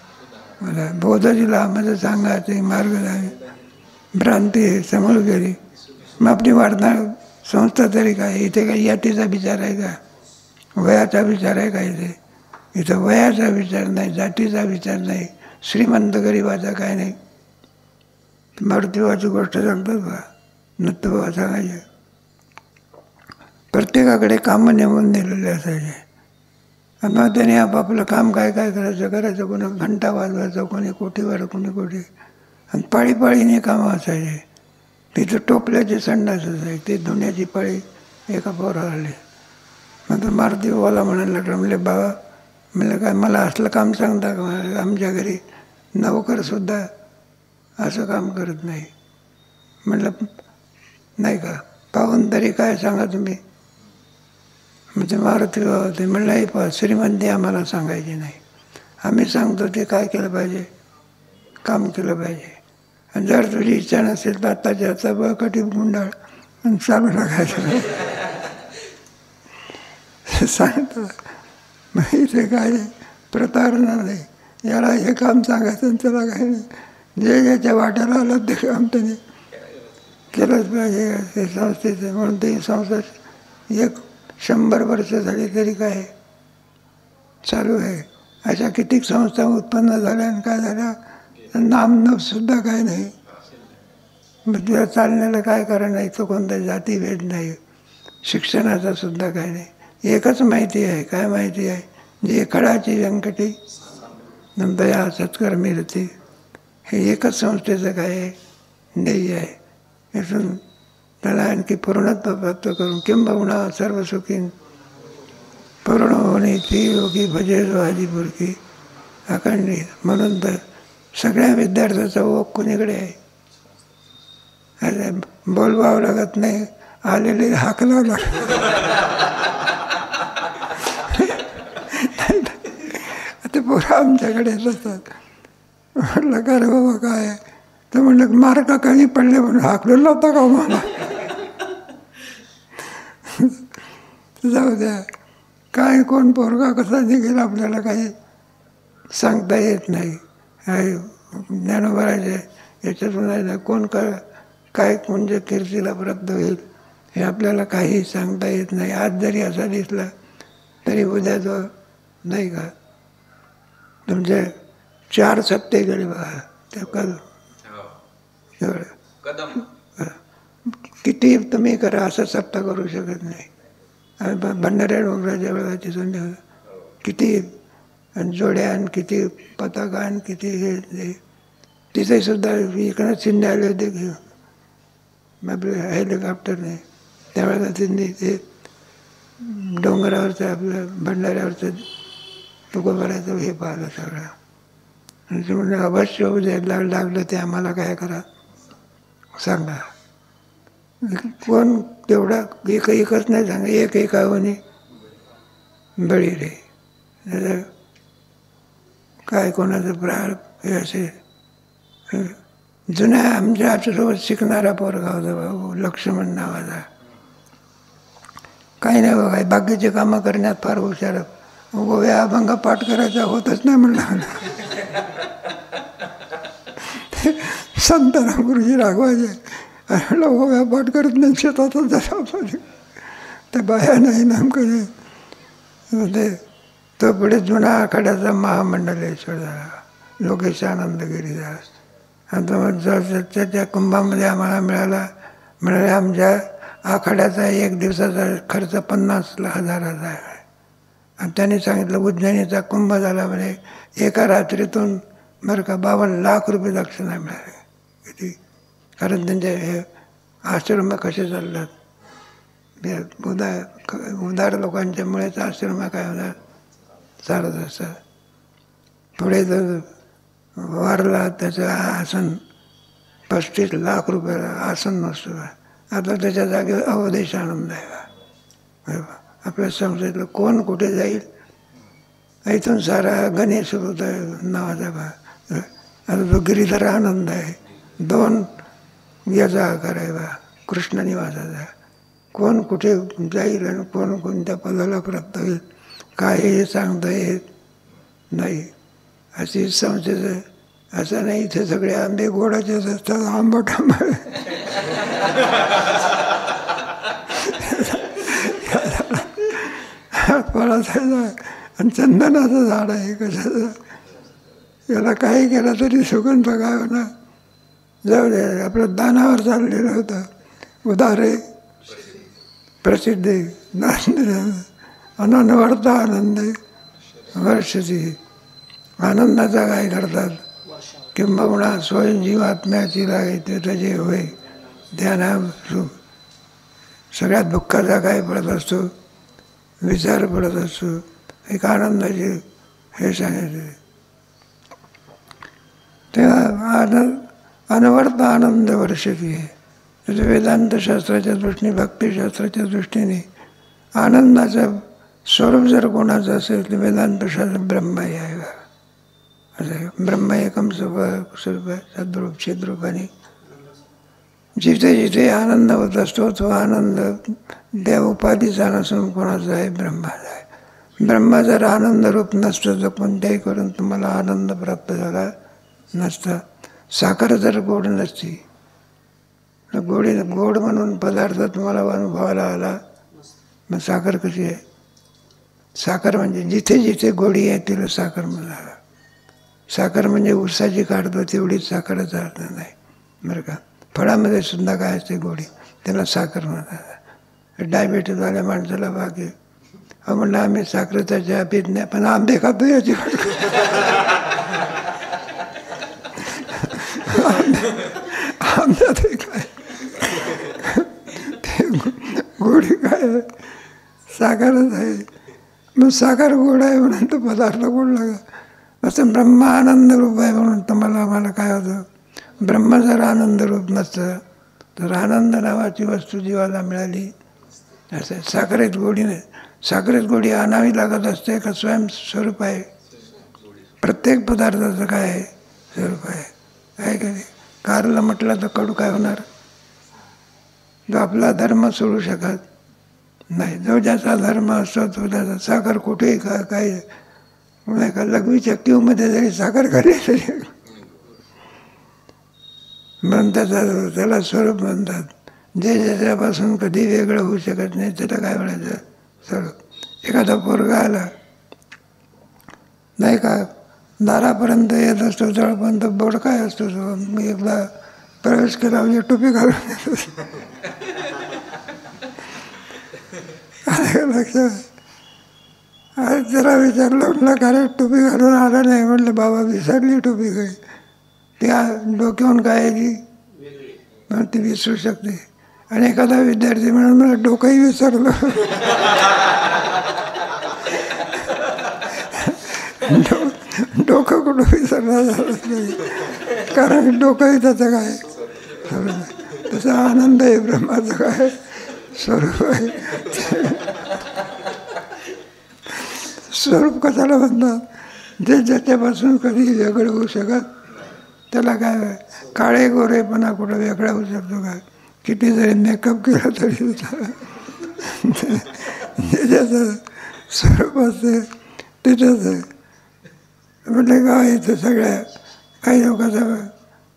बोध दिला म्हणजे सांगायचे मार्ग जावे. भ्रांती आहे, समोर गेली. मग आपली वाढणार संस्था तरी काय, इथे काही यातीचा विचार आहे का, वयाचा विचार आहे का इथे. इथं वयाचा विचार नाही, जातीचा विचार नाही, श्रीमंत गरिबाचा काय नाही. मारुतीबाबाची गोष्ट सांगतात बा, नत्तबाबा सांगायचे. प्रत्येकाकडे कामं नेमून दिलेले असायचे. आणि मग त्याने आपापलं काम काय काय करायचं. कोणी घंटा वाजवायचं, कोणी कोठीवर, कोणी आणि पाळीपाळीने कामं असायचे. तिथं टोपल्याचे संडास असायचे, ते धुण्याची पाळी एका पोराला आली. नंतर मारुती बाबाला म्हणायला लागलं, म्हणले बाबा, म्हणलं काय मला असलं काम सांगता का? आमच्या घरी नोकरसुद्धा असं काम करत नाही. म्हणलं नाही का, पाहून तरी काय सांगा तुम्ही. म्हणजे मारुती बाबा ते म्हणलं, हे श्रीमंती आम्हाला सांगायची नाही, आम्ही सांगतो ते काय केलं पाहिजे, काम केलं पाहिजे. आणि जर तुझी इच्छा नसेल तर आत्ताच्या आता बळकटी गुंडाळ आणि चालू टाकायचं सांगतो. मग इथे काय प्रतारणा नाही, याला हे काम सांगायचं आणि त्याला काही नाही. जे याच्या वाट्याला आलं ते काम त्याने केलंच पाहिजे ते संस्थेचं. म्हणून ते संस्था 100 वर्ष झाली तरी काय चालू आहे. अशा कितीक संस्था उत्पन्न झाल्या आणि काय झाल्या, नाम सुद्धा काय नाही. मग तिला चालण्याला काय कारण नाही, तो कोणता जातीभेद नाही, शिक्षणाचा सुद्धा काय नाही. एकच माहिती आहे, काय माहिती आहे, जे खडाची व्यंकटी नंतर या सत्कर मिळते, हे एकच संस्थेचं काय आहे, ध्येय आहे. इथून त्याला आणखी पूर्णत्व प्राप्त करून किंबहुना सर्व सुखीन पूर्ण होणे ती योगी भजे जो आदिपुरकी अखंडित. म्हणून तर सगळ्या विद्यार्थ्याचा ओघ कुणीकडे आहे. अरे बोलवावं लागत नाही, आलेले हाकलावं लागत. ते पोरं आमच्याकडे असतात. म्हटलं का रे बाबा काय, तर म्हणलं मार्क कमी पडले म्हणून हाकलेलं होता का मला. जाऊ द्या, काय कोण पोरगा कसा निघेल आपल्याला काही सांगता येत नाही. ज्ञानोबराचे याच्यातून कोण काय म्हणजे कीर्तीला प्राप्त होईल हे आपल्याला काही सांगता येत नाही. आज जरी असा दिसला तरी उद्या जो नाही का, तुमचे 4 सप्ते गेले बघा त्या किती तुम्ही करा, असं सप्ताह करू शकत नाही. भंडाऱ्या डोंगराच्या वेळाची संध्या किती जोड्या आणि किती पताका आणि किती हे तिथे सुद्धा इकडं चिंधे आले होते घेऊन आपल्या हेलिकॉप्टरने. त्यावेळेला त्यांनी ते डोंगरावरचं आपलं भंडाऱ्यावरचं तुकोबाराचं हे पाहिलं सगळं. आणि ते म्हणजे अवश्य उद्या लागलं ते आम्हाला काय करा सांगा. कोण तेवढा एकच नाही सांगा, एक आवनी बळी रे. काय कोणाचं प्राण हे असे जुन्या आमच्या आमच्यासोबत शिकणारा पोरगा होता भाऊ लक्ष्मण नावाचा. काही नाही बघा, बाकीचे कामं करण्यात फार हुशार. गोव्या अभंग पाठ करायचा होतच नाही म्हणलं. संत गुरुजी रागवायचे, गोव्या पाठ करत नाही, शेतातच जाता त्या बाया नाही नेमकं. ते तो पुढे जुना आखाड्याचा महामंडलेश्वर झाला, लोकेश आनंद गिरीदास. आता मग त्या कुंभामध्ये आम्हाला म्हणाले आमच्या आखाड्याचा 1 दिवसाचा खर्च 50,000 आहे. आणि त्यांनी सांगितलं उज्जैनीचा कुंभ झाला म्हणे, एका रात्रीतून बरं का 52 लाख रुपये दक्षिणा मिळाले. किती, कारण त्यांचे हे आश्रम कसे चालतात, उदार लोकांच्यामुळेच आश्रम काय होतात चालत असतात. पुढे तर वारला त्याचं आसन 35 लाख रुपयाला आसन नसतो. आता त्याच्या जागेवर अवधेश आनंद आहे. आपल्या संस्थेतलं कोण कुठे जाईल, इथून सारा गणेश होता नावाचा आता तो गिरीधर आनंद आहे. 2 याचा आकार आहे बा कृष्ण निवासाचा. कोण कुठे जाईल आणि कोण कोणत्या पदाला प्राप्त होईल काही सांगता येत नाही. अशी संस्थेचं असं नाही इथे सगळे आंबे गोडाचेच असतात, आंबट आंबट. फळाचा आणि चंदनाचं झाड आहे कशाचं, याला काही केलं तरी सुगंध काय होणार. जाऊ दे, आपलं दानावर चाललेलं होतं. उदारे प्रसिद्धी अनन्वर्ता आनंद वर्षती. आनंदाचा काय करतात, किंबहुना स्वयं जीवात्म्याची लागे त्याचे होय ध्याना सुख. सगळ्यात दुःखाचा काय पडत असतो, विचार पडत असतो. एक आनंदाचे हे सांगितले. तेव्हा अनवर्त आनंद वर्षती आहे. त्याचं वेदांतशास्त्राच्या दृष्टीने, भक्तिशास्त्राच्या दृष्टीने आनंदाचं स्वरूप जर कोणाचं असेल तर वेदांतशास्त्र ब्रह्मही आहे. असं ब्रह्म एकम स्वरूप सद्रूप चिद्रूपाने. जिथे जिथे आनंद होत असतो तो आनंद त्या उपाधीचा नसून कोणाचा आहे, ब्रह्माचा आहे. ब्रह्म जर आनंदरूप नसतं तर कोणत्याही करून तुम्हाला आनंद प्राप्त झाला नसता. साखर जर गोड नसती, गोड म्हणून पदार्थ तुम्हाला अनुभवाला आला, मग साखर कशी आहे. साखर म्हणजे जिथे जिथे गोडी आहे तिला साखर म्हणा. साखर म्हणजे उसाची काढतो तेवढीच साखरचा अर्थ नाही बरं का. फळामध्ये सुद्धा काय असते गोडी, त्याला साखर म्हणतात. डायबिटीज आल्या माणसाला बाकी म्हणलं आम्ही साखरेचा चहा पित नाही, पण आंबे खातो याची आंब्यात काय ते गोडी काय आहे, साखरच आहे. मग साखर गोड आहे म्हणून तो पदार्थ गोड लागा. असं ब्रह्म आनंद रूप आहे म्हणून तुम्हाला आम्हाला काय होतं. ब्रह्म जर आनंद रूप नसतं तर आनंद नावाची वस्तू जीवाला मिळाली असं. साखरेत गोडी नाही, साखरेत गोडी आणावी लागत असते का स्वयंस्वरूप आहे. प्रत्येक पदार्थाचं काय आहे, स्वरूप आहे का नाही. कारला म्हटलं तर कडू काय होणार, जो आपला धर्म सोडू शकत नाही. जो ज्याचा धर्म असतो तो त्याचा. साखर कुठेही काय नाही का, लघवीच्या क्यूमध्ये जरी साखर खाली तरी म्हणून त्याला स्वरूप म्हणतात. जे ज्याच्यापासून कधी वेगळं होऊ शकत नाही त्याला काय म्हणायचं, स्वरूप. एखादा पोरगा आला नाही का, दारापर्यंत येत असतो जवळपर्यंत बोर्ड काय असतो तो. मी एकदा प्रवेश केला म्हणजे टोपी घालून येतो. लक्षात जरा विचारलं, म्हटलं का रे टोपी घालून आला नाही. म्हटलं बाबा विसरली टोपी काय. त्या डोक्याहून काय आहे ती म्हणून ती विसरू शकते. आणि एखादा विद्यार्थी म्हणून मला डोकंही विसरलं. डोकं कुठं विसरणार झालंच नाही, कारण डोकंही त्याचं काय तसा आनंद आहे. ब्रह्माचं काय स्वरूप आहे. स्वरूप कशाला म्हणतात, जे ज्याच्यापासून कधी वेगळं होऊ शकत त्याला काय. काळे गोरेपणा कुठं वेगळा होऊ शकतो काय. किती जरी मेकअप केला तरी जे ज्याचं स्वरूप असते तिथंच आहे. म्हटले काय इथं सगळ्या काही लोकांचं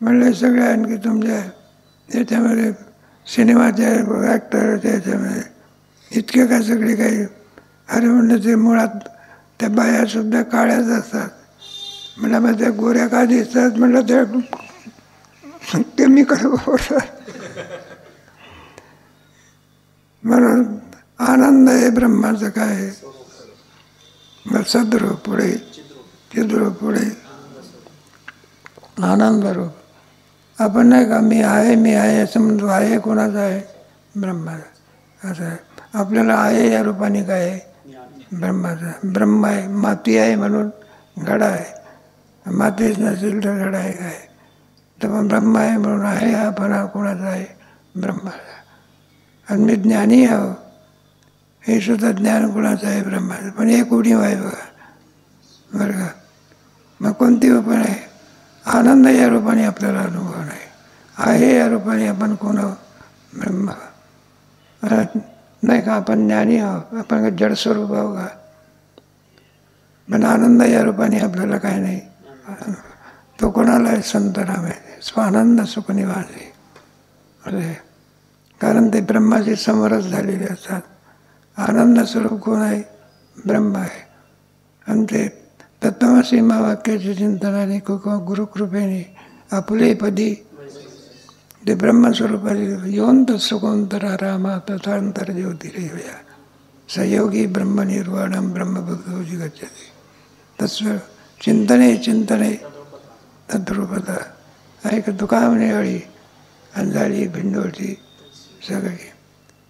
म्हणले सगळ्या आणखी तुमच्या याच्यामध्ये सिनेमाच्या ॲक्टरच्या याच्यामध्ये इतके काय सगळे काही. अरे म्हणलं ते मुळात त्या बायासुद्धा काळ्याच असतात. म्हणलं मग त्या गोऱ्या का दिसतात, म्हणलं ते केमिकल होतात. म्हणून आनंद हे ब्रह्माचं काय आहे. मग सद्रूप पुढे चिद्रूप पुढे आनंद रूप. आपण नाही का मी आहे असं म्हणतो. आहे कोणाचं आहे, ब्रह्माचं. असं आहे. आपल्याला आहे या रूपाने काय आहे, ब्रह्माचा. ब्रह्म आहे. माती आहे म्हणून घडा आहे, मातीच नसेल तर घडा आहे काय. तर मग ब्रह्म आहे म्हणून आहे हा पणा कोणाचा आहे, ब्रह्माचा. आणि मी ज्ञानी आहो हे सुद्धा ज्ञान कोणाचं आहे, ब्रह्माचं. पण एक उणीव आहे बघा बरं का. मग कोणती पण आहे, आनंद या रूपाने आपल्याला अनुभव नाही. आहे या रूपाने आपण कोण आहोत, ब्रह्म नाही का. आपण ज्ञानी आहोत, आपण जडस्वरूप आहो का. पण आनंद या रूपाने आपल्याला काय नाही. तो कोणाला आहे, संतराम आहे. स्वानंद सुख निवासी अरे. कारण ते ब्रह्माचे समरस झालेले असतात. आनंद स्वरूप कोण आहे, ब्रह्म आहे. आणि ते तत्त्वमसी महावाक्याच्या चिंतनाने गुरुकृपेने आपुलेपदी ते ब्रह्मस्वरूपाचे योंत सुकोंतरा रामा तथांतर ज्योतिरेवया सहयोगी ब्रह्मनिर्वाणम ब्रह्मभक्तोजी गच्छति तत्स्व चिंतने चिंतने तद्रूपता ऐक तुकामनेवाळी अंधाळी भिंडोळची सगळी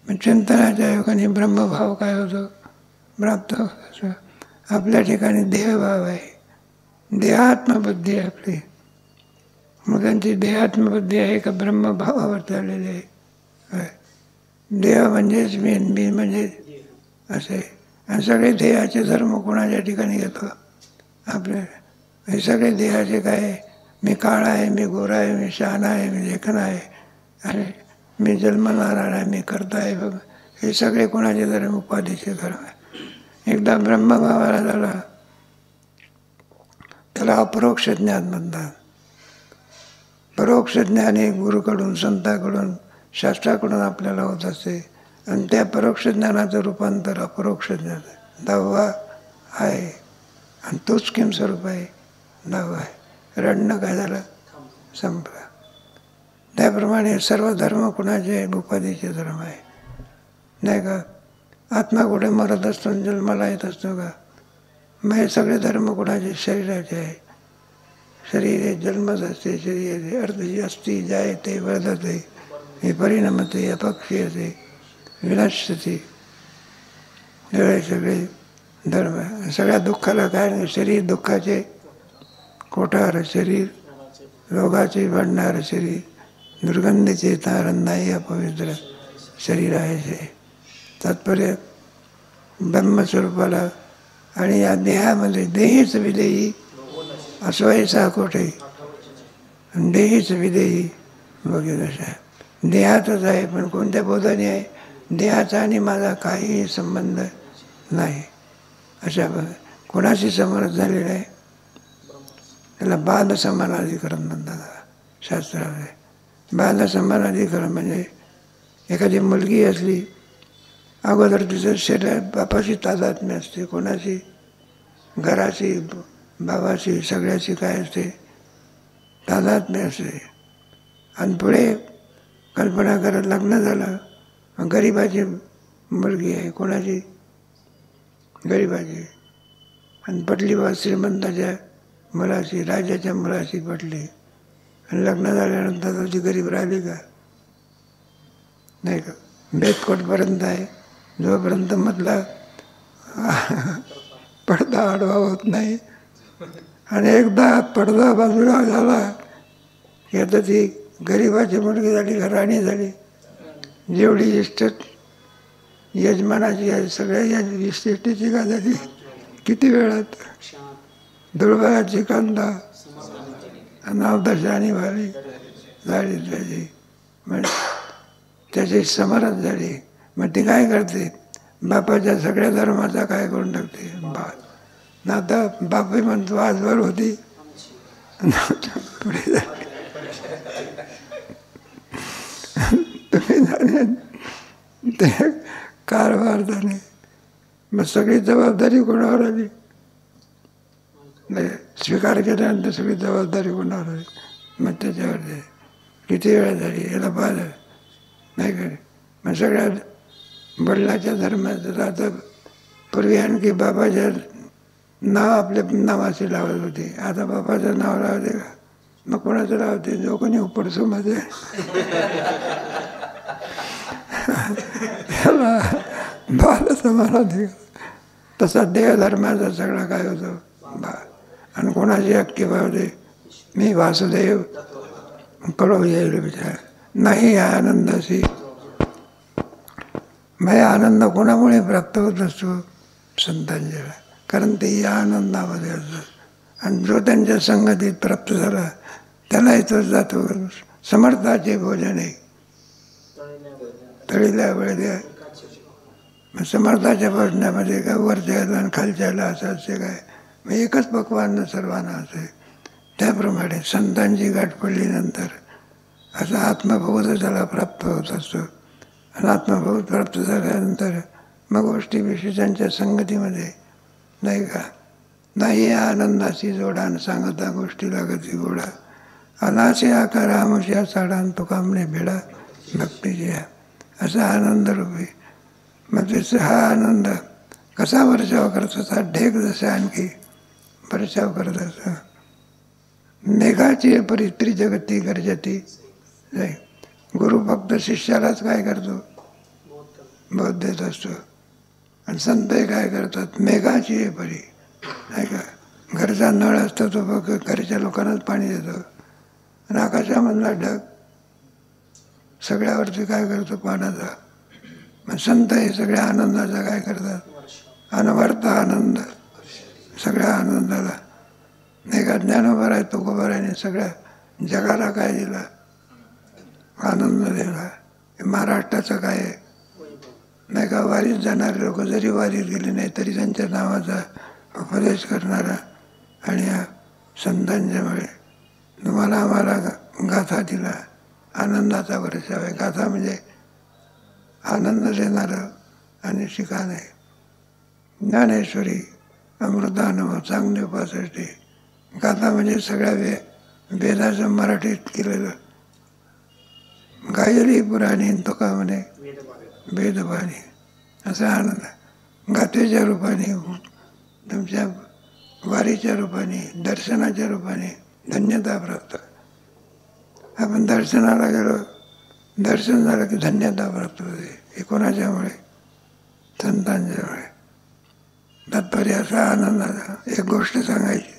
मग चिंतनाच्या योगाने ब्रह्मभाव काय होतो प्राप्त होतो. आपल्या ठिकाणी देहभाव आहे, देहात्मबुद्धी आहे आपली. मग त्यांची देहात्मबुद्धी आहे का ब्रह्मभावावर चाललेली आहे. देह म्हणजेच मी म्हणजे असे. आणि सगळे देहाचे धर्म कोणाच्या ठिकाणी घेतो आपल्या. हे सगळे देहाचे काय, मी काळा आहे, मी गोरा आहे, मी शहाणा आहे, मी लेखन आहे, आणि मी जन्मणारा आहे, मी करता आहे बघ. हे सगळे कोणाचे धर्म, उपाधीचे धर्म आहे. एकदा ब्रह्मभावाला झाला त्याला अपरोक्ष ज्ञान म्हणतात. परोक्ष ज्ञान हे गुरुकडून, संताकडून, शास्त्राकडून आपल्याला होत असते. आणि त्या परोक्ष ज्ञानाचं रूपांतर अपरोक्ष ज्ञान दहावा आहे. आणि तोच किम स्वरूप आहे, दहावा आहे. रडणं काय झालं, संपलं. त्याप्रमाणे सर्व धर्म कुणाचे, उपाधीचे धर्म आहे, नाही का. आत्मा कुठे मरत असतो, जन्माला येत असतो का. मग हे सगळे धर्म कुणाचे, शरीराचे आहे. शरीर हे जन्मच असते, शरीर अर्धी अस्ति जायते वर्धते हे परिणमते अपक्षीयते विनश्यते. सगळे धर्म. सगळ्या दुःखाला काय नाही, शरीर दुःखाचे कोठार, शरीर रोगाचे भांडार, शरीर दुर्गंधीचे तारंदाई अपवित्र शरीर आहे. हे तात्पर्य ब्रह्मस्वरूपाला. आणि या देहामध्ये देहीच विदेही अस्वयसा कोठे, देहीच विदेही बघितशा. देहातच आहे, पण कोणत्या बोधाने आहे, देहाचा आणि माझा काहीही संबंध नाही. अशा कोणाशी समरस झालेला आहे त्याला बाध समानाधिकरण म्हणतात शास्त्रामध्ये. बाध समानाधिकरण म्हणजे एखादी मुलगी असली, अगोदर तिचं शरीर बापाशी तादात्म्य असते, कोणाशी, घराशी, बाबाशी, सगळ्याशी काय असते, तादात्म्य असते. आणि पुढे कल्पना करत लग्न झालं, गरिबाची मुलगी आहे, कोणाची, गरिबाची. आणि पटली बा श्रीमंताच्या मुलाशी, राजाच्या मुलाशी पटली. आणि लग्न झाल्यानंतर तुझी गरीब राहिली का, नाही का. बेतकोटपर्यंत आहे, जोपर्यंत मधला पडदा आडवा होत नाही. आणि एकदा पडदा बाजूला झाला की आता ती गरिबाची मुलगी झाली का राणी झाली. जेवढी इस्टेट यजमानाची आहे, सगळ्या इस्टेटीची का झाली, किती वेळात. दुर्भागाची कांदा नावदशानी वाली झाली त्याची, म्हणजे त्याची समरस झाली. मग ती काय करते, बापाच्या सगळ्या धर्माचा काय करून टाकते, ना. आता बापही म्हणतो आजवर होती, पुढे झाली. तुम्ही झाले ते कारभार झाले. मग सगळी जबाबदारी कोणावर आली, स्वीकार केल्यानंतर सगळी जबाबदारी कोणावर आली. मग त्याच्यावर किती वेळा झाली याला पाहिलं, नाही का. मग सगळ्या वडिलाच्या धर्माचं आता पूर्वी आणखी बाबाच्या नाव आपल्या नावाचे लावत होते, आता बापाचं नाव लावते का. मग कोणाचं लावते, जो कोणी उपरसोमध्ये त्याला बाल समानाधिकार. तसा देहधर्माचा सगळा काय होतो बा. आणि कोणाची हक्की भावते, मी वासुदेव कळो येईल विचार नाही. आनंदाशी मग आनंद कोणामुळे प्राप्त होत असतो, संतांच्या. कारण ते या आनंदामध्ये असतात. आणि जो त्यांच्या संगतीत प्राप्त झाला त्यालाही तो जातो. समर्थाचे भोजन आहे, तळीला वेळ द्या. मग समर्थाच्या भोजनामध्ये काय वरच्याला आणि खालच्याला असं असते काय, मग एकच पक्वान सर्वांना असे. त्याप्रमाणे संतांची गाठ पडलीनंतर असा आत्मबोध त्याला प्राप्त होत असतो. आणि आत्मबोध प्राप्त झाल्यानंतर मग गोष्टी विशेषांच्या संगतीमध्ये, नाही का, नाही आनंदाची जोडा न सांगता गोष्टी लागती गोडा. अनाचे आकार आमुष्या साडान तुकामने भेडा भक्तीची असा आनंद रूपी. मग त्याचा हा आनंद कसा वर्षाव करत होता. ढेक जसा आणखी वर्षाव करत असतो. मेघाची परी त्रिजगती गर्जती. गुरु फक्त शिष्यालाच काय करतो, बोध देत असतो. आणि संत काय करतात, मेघाची परी नाही का. घरचा नळ असतो तो बघ घरच्या लोकांनाच पाणी देतो. आणि आकाशामधला ढग सगळ्यावरती काय करतो, पाण्याचा. मग संत हे सगळ्या आनंदाचा काय करतात, अनवर्त आनंद सगळ्या आनंदाला. नाही का ज्ञानोबर आहे तुकोबाराने सगळ्या जगाला काय दिला, आनंद दिला. महाराष्ट्राचं काय आहे नाही का. वारीत जाणारे लोक जरी वारीत गेले नाही तरी त्यांच्या नावाचा उपदेश करणारा आणि या संतांच्यामुळे तुम्हाला आम्हाला गाथा दिला. आनंदाचा वर्षाव आहे. गाथा म्हणजे आनंद देणारं आणि ठिकाण आहे. ज्ञानेश्वरी अमृतानुभव चांगले उपासष्टी. गाथा म्हणजे सगळ्या वेदाचं मराठीत केलेलं. गायली पुराणी तुका म्हणे वेदवाणी. असा आनंद गाथेच्या रूपाने, तुमच्या वारीच्या रूपाने, दर्शनाच्या रूपाने धन्यता प्राप्त. आपण दर्शनाला गेलो, दर्शन झालं की धन्यता प्राप्त होते. हे कोणाच्यामुळे, संतांच्यामुळे. तात्पर्य असा आनंदाचा. एक गोष्ट सांगायची,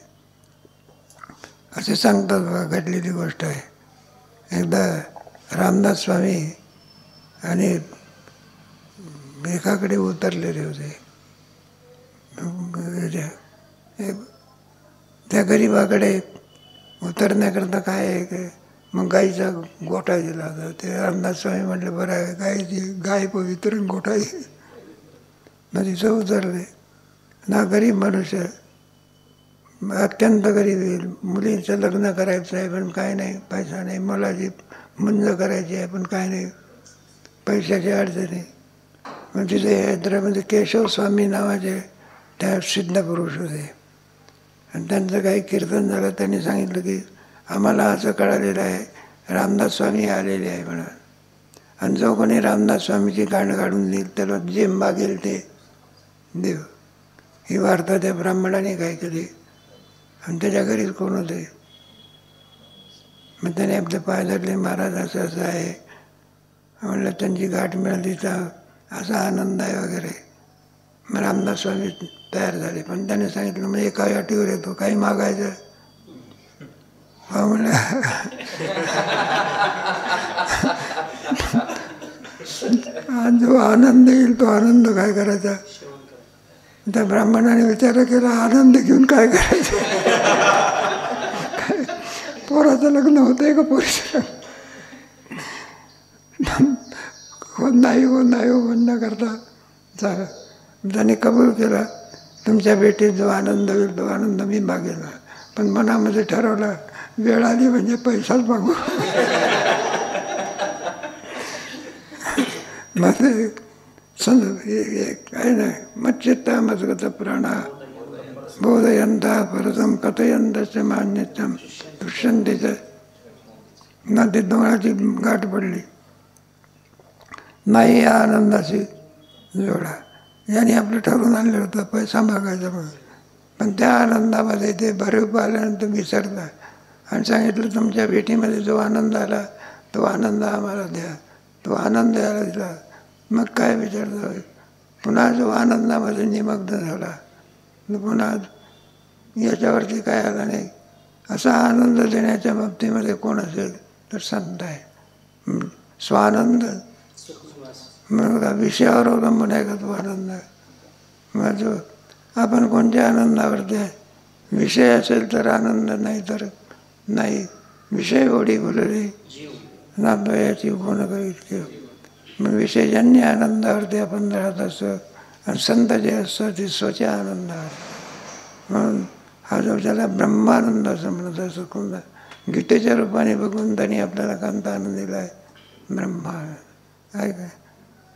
असे सांगतात बघा, घडलेली गोष्ट आहे. एकदा रामदास स्वामी आणि एकाकडे उतरलेले होते. त्या गरीबाकडे उतरण्याकरता काय आहे, मग गाईचा गोठा दिला होता. ते रामदास स्वामी म्हटलं बरं आहे, गाय पवित्र गोठा दे. मग तिथं उतरले ना. गरीब मनुष्य, अत्यंत गरीब येईल. मुलीचं लग्न करायचं आहे पण काय नाही, पैसा नाही. मुलाची मुंज करायची आहे पण काय नाही, पैशाची अडचणी. मग तिथे हैदराबादमध्ये केशव स्वामी नावाचे त्या सिद्ध पुरुष होते. आणि त्यांचं काही कीर्तन झालं. त्यांनी सांगितलं की आम्हाला असं कळालेलं आहे रामदास स्वामी आलेले आहे म्हणून. आणि जो कोणी रामदास स्वामीची गाणं काढून देईल त्याला जे मागेल ते देव. ही वार्ता त्या ब्राह्मणाने काय केली. आणि त्याच्या घरीच कोण होते. मग त्याने आपले पाय धरले, महाराज असं असं आहे म्हणलं. त्यांची गाठ मिळाली तर असा आनंद आहे वगैरे. मग रामदास स्वामी तयार झाले. पण त्याने सांगितलं मग एका अटीवर येतो, काही मागायचं म्हणलं. जो आनंद येईल तो आनंद काय करायचा. त्या ब्राह्मणाने विचार केला, आनंद घेऊन काय करायचं. पोराचं लग्न होतंय का पोरीचं. हो नाही हो नाही हो म्हणणं करता त्याने कबूल केला. तुमच्या भेटीत जो आनंद होईल तो आनंद मी मागेल. पण मनामध्ये ठरवलं वेळ आली म्हणजे पैसाच मागू. मग ते काय नाही, मच्चित्ता मजगत प्राणा बोधयंता परतम कथयंतच मान्यतम दुष्यंतीचं. ना ते डोळ्याची गाठ पडली. नाही या आनंदाची जोडा. याने आपलं ठरवून आणलं होतं पैसा मागायचा म्हणून. पण त्या आनंदामध्ये ते भरीव आल्यानंतर विसरला. आणि सांगितलं तुमच्या भेटीमध्ये जो आनंद आला तो आनंद आम्हाला द्या. तो आनंद यायला दिला. मग काय विचारतो. पुन्हा जो आनंदामध्ये निमग्न झाला पुन्हा याच्यावरती काय आला नाही. असा आनंद देण्याच्या बाबतीमध्ये कोण असेल तर संत आहे. स्वानंद मग विषयावर अवलंबून आहे का तो आनंद. मग जो आपण कोणत्या आनंदावरती आहे. विषय असेल तर आनंद, नाही तर नाही. विषय ओढी बोलले नाद्वयाची गुण करीत. मग विषयजन्य आनंदावरती आपण राहत असतो. आणि संत जे असतं ते स्वच्छ आनंदावर. म्हणून हा जो त्याला ब्रह्मानंद असं म्हणत असं कोणता गीतेच्या रूपाने बघून त्यांनी आपल्याला कांता आनंद दिला आहे. ब्रह्मा काय काय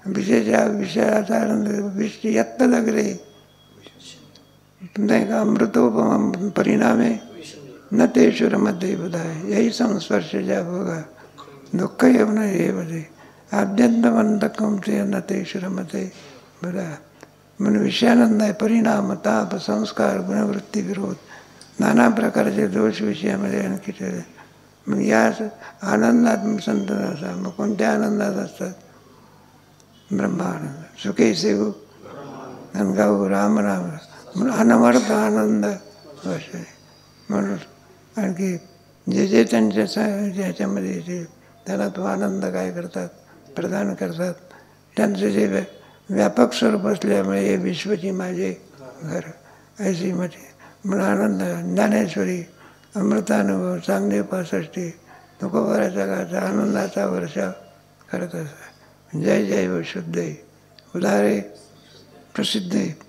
विषयाचा आनंद. विषय यत्त लागले नाही का, अमृतोपम परिणामे न तेषुरमध्ये बुधाय यही संस्पर्श ज्या भोगा दुःख येऊन हे बधे आद्यंतमंतकम ते न तेषुरमध्ये बुधा. म्हणून विषयानंद आहे, परिणाम, ताप, संस्कार, गुणवृत्ती, विरोध, नाना प्रकारचे दोष विषयामध्ये आणखी ठेवले. मग या आनंदात संतोष असा. मग कोणत्या आनंदात असतात? ब्रह्मानंद. सुखे सेवू आणि गाऊ राम राम. म्हणून अनवर्त आनंद वर्ष आहे. म्हणून आणखी जे जे त्यांच्या ह्याच्यामध्ये येते त्याला तो आनंद काय करतात? प्रदान करतात. त्यांचं जे व्यापक स्वरूप असल्यामुळे हे विश्वची माझे घर ऐशी मते. म्हणून आनंद. ज्ञानेश्वरी अमृतानुभव चांगले 65 तुकोबाराच्या काळाचा आनंदाचा वर्षा करत असतात. जय जय व शुद्ध आहे, उदारे प्रसिद्ध आहे,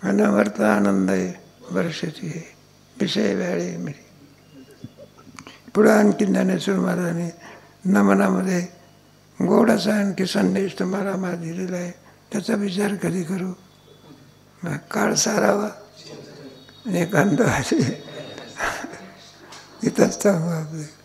अनवर्त आनंद आहे वर्षाची आहे विषय वेळे मिळी. पुढं आणखी ज्ञानेश्वर महाराजांनी नमनामध्ये गोड असा आणखी संदेश तुम्हाला मला दिलेला आहे. त्याचा विचार कधी करू? काळ सारावा एकांत इथंच थांबू आपले.